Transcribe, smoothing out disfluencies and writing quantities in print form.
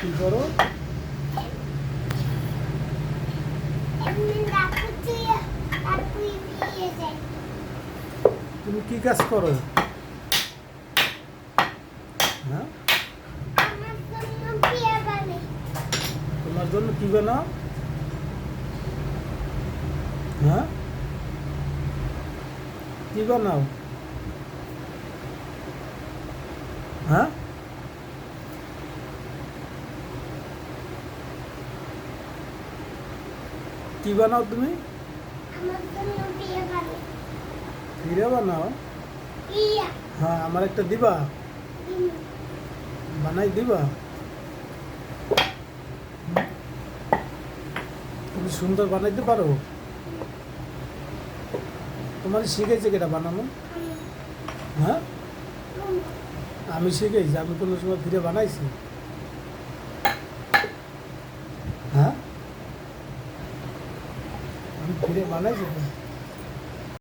কি করো? তুমি কি কাজ করো? হ্যাঁ, তোমার জন্য কি বানাও? হ্যাঁ, কি বানাও? হ্যাঁ, কি বানাও তুমি? পিঠা বানাও? হ্যাঁ, আমার একটা দিবা? বানাই দিবা? তুমি সুন্দর বানাইতে পারো? তোমার শিখেছে কেটা বানানো? হ্যাঁ, আমি শিখেছি। আমি কোনো সময় ফিরে বানাইছি? হ্যাঁ, আমি ফিরে বানাইছি তো।